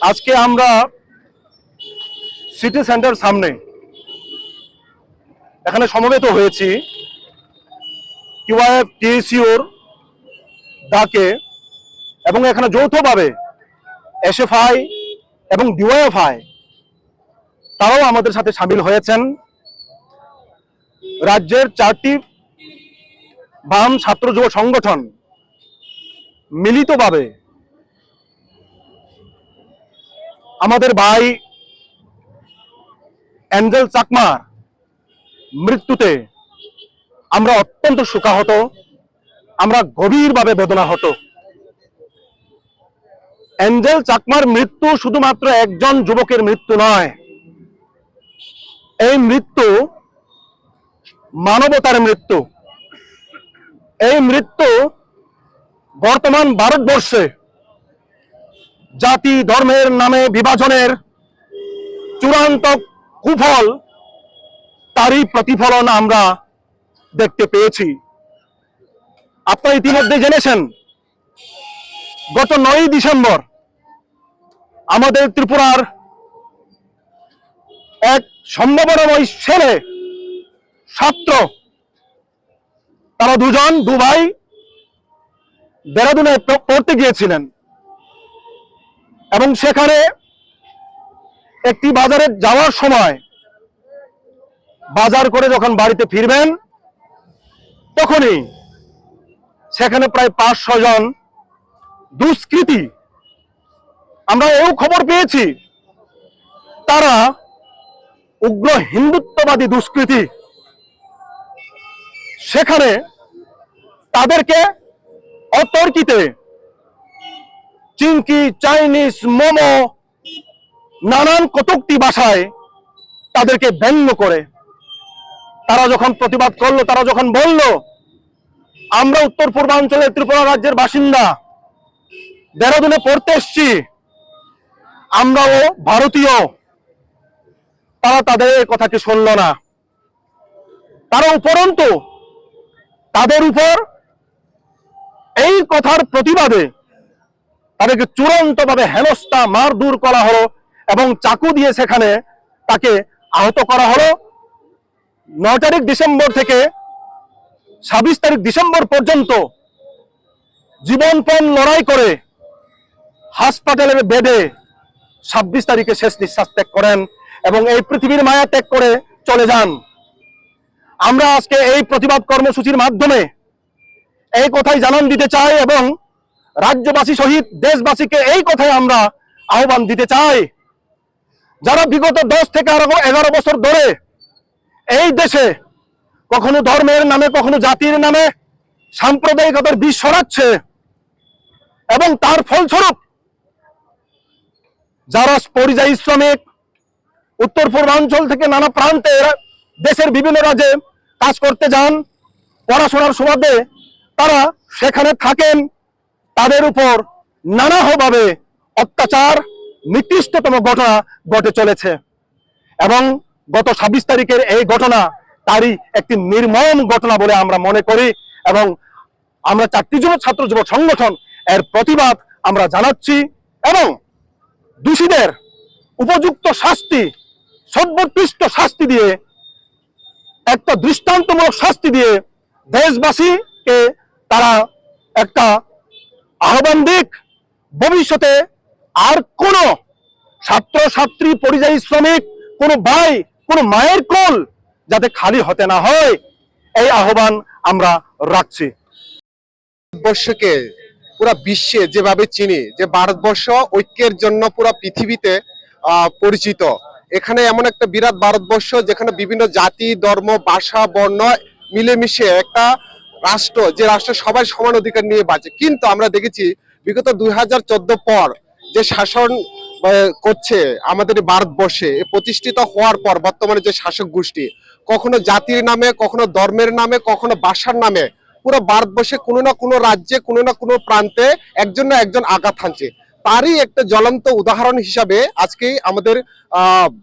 আজকে আমরা city centre সামনে এখানে সমবেত হয়েছি কিউআইএফ টিএসইউর ডাকে এবং এখানে যৌথভাবে এসএফআই এবং ডিওয়াইএফআই তারাও আমাদের সাথে সামিল হয়েছেন। রাজ্যের 4টি বাম ছাত্র যুব সংগঠন মিলিতভাবে আমাদের ভাই এঞ্জেল চাকমার মৃত্যুতে আমরা অত্যন্ত শোকাহত, আমরা গভীরভাবে বেদনাহত। এঞ্জেল চাকমার মৃত্যু শুধুমাত্র একজন যুবকের মৃত্যু নয়, এই মৃত্যু মানবতার মৃত্যু। এই মৃত্যু বর্তমান ভারতবর্ষে জাতি ধর্মের নামে বিভাজনের চূড়ান্ত কুফল, তারই প্রতিফলন আমরা দেখতে পেয়েছি। আপনারা ইতিমধ্যে জেনেছেন গত 9 ডিসেম্বর আমাদের ত্রিপুরার এক সম্ভাবনাময় ছেলে ছাত্র, তারা দু ভাই দেরাদুনে পড়তে গিয়েছিলেন এবং সেখানে একটি বাজারে যাওয়ার সময় বাজার করে যখন বাড়িতে ফিরবেন তখনই সেখানে প্রায় 5-6 জন দুষ্কৃতী, আমরা এও খবর পেয়েছি তারা উগ্র হিন্দুত্ববাদী দুষ্কৃতী, সেখানে তাদেরকে অতর্কিতে চিংকি, চাইনিজ, মোমো, নানান কটূক্তি ভাষায় তাদেরকে ব্যঙ্গ করে তারা যখন প্রতিবাদ করলো, তারা যখন বলল আমরা উত্তর পূর্বাঞ্চলের ত্রিপুরা রাজ্যের বাসিন্দা, দেরাদুনে পড়তে এসছি, আমরাও ভারতীয়, তারা তাদের এই কথাকে শুনল না। তারা উপরন্তু তাদের উপর এই কথার প্রতিবাদে তাদেরকে চূড়ান্তভাবে হেনস্থা মারধর করা হলো এবং চাকু দিয়ে সেখানে তাকে আহত করা হলো। 9 তারিখ ডিসেম্বর থেকে 26 তারিখ ডিসেম্বর পর্যন্ত জীবনপণ লড়াই করে হাসপাতালের বেডে 26 তারিখে শেষ নিঃশ্বাস ত্যাগ করেন এবং এই পৃথিবীর মায়া ত্যাগ করে চলে যান। আমরা আজকে এই প্রতিবাদ কর্মসূচির মাধ্যমে এই কথাই জানান দিতে চাই এবং রাজ্যবাসী সহিত দেশবাসীকে এই কথাই আমরা আহ্বান দিতে চাই, যারা বিগত 10 থেকে 11 বছর ধরে এই দেশে কখনো ধর্মের নামে, কখনো জাতির নামে সাম্প্রদায়িকতার বিষ ছড়াচ্ছে এবং তার ফলস্বরূপ যারা পরিযায়ী শ্রমিক উত্তর পূর্বাঞ্চল থেকে নানা প্রান্তে দেশের বিভিন্ন রাজ্যে কাজ করতে যান, পড়াশোনার সুবাদে তারা সেখানে থাকেন, তাদের উপর নানাভাবে অত্যাচার, নিকৃষ্টতম ঘটনা ঘটে চলেছে এবং গত 26 তারিখের এই ঘটনা তারই একটি নির্মম ঘটনা বলে আমরা মনে করি এবং আমরা 4টি ছাত্র যুব সংগঠন এর প্রতিবাদ আমরা জানাচ্ছি এবং দোষীদের উপযুক্ত শাস্তি, সর্বোৎকৃষ্ট শাস্তি দিয়ে, একটা দৃষ্টান্তমূলক শাস্তি দিয়ে দেশবাসীকে তারা একটা আহ্বান দিক, ভবিষ্যতে আর কোন ছাত্র ছাত্রী, পরিযায়ী শ্রমিক, কোন ভাই, কোন মায়ের কোল যাতে খালি হতে না হয়, এই আহ্বান আমরা রাখছি। ভারতবর্ষকে পুরা বিশ্বে যেভাবে চিনি, যে ভারতবর্ষ ঐক্যের জন্য পুরা পৃথিবীতে পরিচিত, এখানে এমন একটা বিরাট ভারতবর্ষ যেখানে বিভিন্ন জাতি, ধর্ম, ভাষা, বর্ণ মিলেমিশে একটা রাষ্ট্র, যে রাষ্ট্র সবাই সমান অধিকার নিয়ে বাঁচে। কিন্তু আমরা দেখেছি বিগত 2014 পর যে শাসন করছে আমাদের ভারতবর্ষে, প্রতিষ্ঠিত হওয়ার পর বর্তমানে যে শাসক গোষ্ঠী, কখনো জাতির নামে, কখনো ধর্মের নামে, কখনো ভাষার নামে পুরো ভারতবর্ষে কোনো না কোনো রাজ্যে, কোনো না কোনো প্রান্তে একজন না একজন আঘাত হানছে। তারই একটা জ্বলন্ত উদাহরণ হিসাবে আজকে আমাদের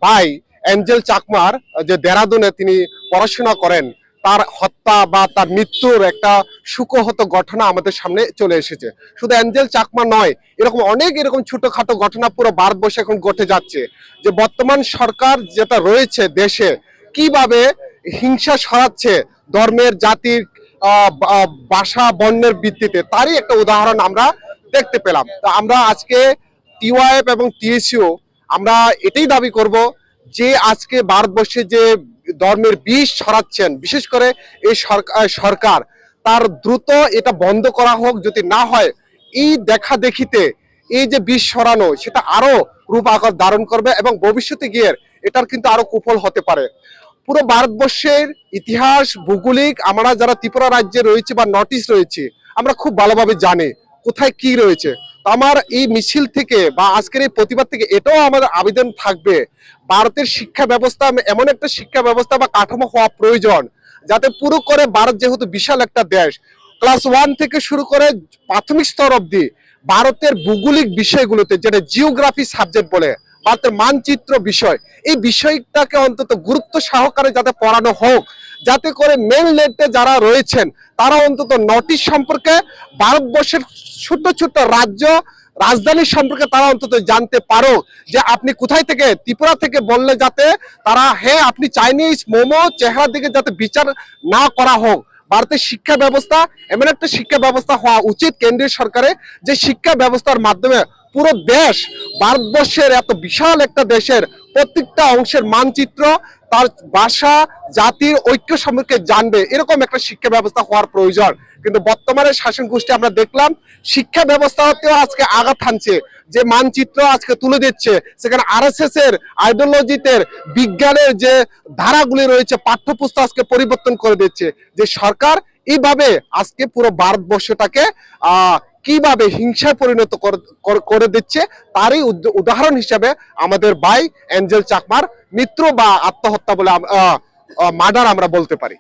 ভাই এঞ্জেল চাকমার, যে দেরাদুনে তিনি পড়াশোনা করেন, তার হত্যা বা তার মৃত্যুর একটা সুখহত ঘটনা আমাদের সামনে চলে এসেছে। শুধু অ্যাঞ্জেল চাকমা নয়, এরকম অনেক এরকম ছোটখাটো ঘটনা পুরো ভারতবর্ষে এখন ঘটে যাচ্ছে, যে বর্তমান সরকার যেটা রয়েছে দেশে কিভাবে হিংসা ছড়াচ্ছে ধর্মের, জাতির, ভাষা, বর্ণের ভিত্তিতে, তারই একটা উদাহরণ আমরা দেখতে পেলাম। তো আমরা আজকে টিওয়াইএফ এবং টিএসইউ আমরা এটাই দাবি করব যে আজকে ভারতবর্ষে যে ধর্মের বিষ ছড়াচ্ছেন, বিশেষ করে এই সরকার, তার দ্রুত এটা বন্ধ করা হোক। যদি না হয় এই দেখা দেখিতে এই যে বিষ ছড়ানো সেটা আরো রূপ আকার ধারণ করবে এবং ভবিষ্যতে গিয়ে এটার কিন্তু আরো কুফল হতে পারে। পুরো ভারতবর্ষের ইতিহাস, ভৌগোলিক, আমরা যারা ত্রিপুরা রাজ্যে রয়েছে বা নর্থ ইস্ট রয়েছে, আমরা খুব ভালোভাবে জানি কোথায় কি রয়েছে। তো আমার এই মিছিল থেকে বা আজকের এই প্রতিবাদ থেকে এটাও আমাদের আবেদন থাকবে, ভারতের শিক্ষা ব্যবস্থা এমন একটা শিক্ষা ব্যবস্থা বা কাঠামো হওয়া প্রয়োজন যাতে পুরো করে, ভারত যেহেতু বিশাল একটা দেশ, ক্লাস 1 থেকে শুরু করে প্রাথমিক স্তর অবধি ভারতের ভৌগোলিক বিষয়গুলোতে, যেটা জিওগ্রাফি সাবজেক্ট বলে, ভারতের মানচিত্র বিষয়, এই বিষয়টাকে অন্তত গুরুত্ব সহকারে যাতে পড়ানো হোক, যাতে করে মেনল্যান্ডে যারা রয়েছেন তারা অন্তত নর্থ ইস্ট সম্পর্কে, ভারতবর্ষের ছোট ছোট রাজ্য, রাজধানী সম্পর্কে তারা অন্তত জানতে পারো, যে আপনি কোথায় থেকে, ত্রিপুরা থেকে বললে যাতে তারা, হ্যাঁ আপনি চাইনিজ মোমো চেহারার দিকে যাতে বিচার না করা হোক। ভারতের শিক্ষা ব্যবস্থা এমন একটা শিক্ষা ব্যবস্থা হওয়া উচিত কেন্দ্রীয় সরকারের, যে শিক্ষা ব্যবস্থার মাধ্যমে পুরো দেশ, ভারতবর্ষের এত বিশাল একটা দেশের প্রত্যেকটা অংশের মানচিত্র, তার ভাষা, জাতির ঐক্য সম্পর্কে জানবে, এরকম একটা শিক্ষা ব্যবস্থা হওয়ার প্রয়োজন। কিন্তু বর্তমানে শাসন গোষ্ঠী আমরা দেখলাম শিক্ষা ব্যবস্থাতেও আজকে আঘাত হানছে, যে মানচিত্র আজকে তুলে দিচ্ছে, সেখানে আরএসএস এর আইডিওলজিতে বিজ্ঞানের যে ধারাগুলি রয়েছে, পাঠ্যপুস্তক আজকে পরিবর্তন করে দিচ্ছে। যে সরকার এইভাবে আজকে পুরো ভারতবর্ষটাকে কিভাবে হিংসায় পরিণত করে দিচ্ছে, তারই উদাহরণ হিসেবে আমাদের ভাই অ্যাঞ্জেল চাকমার মৃত্যু বা আত্মহত্যা বলে, মার্ডার আমরা বলতে পারি।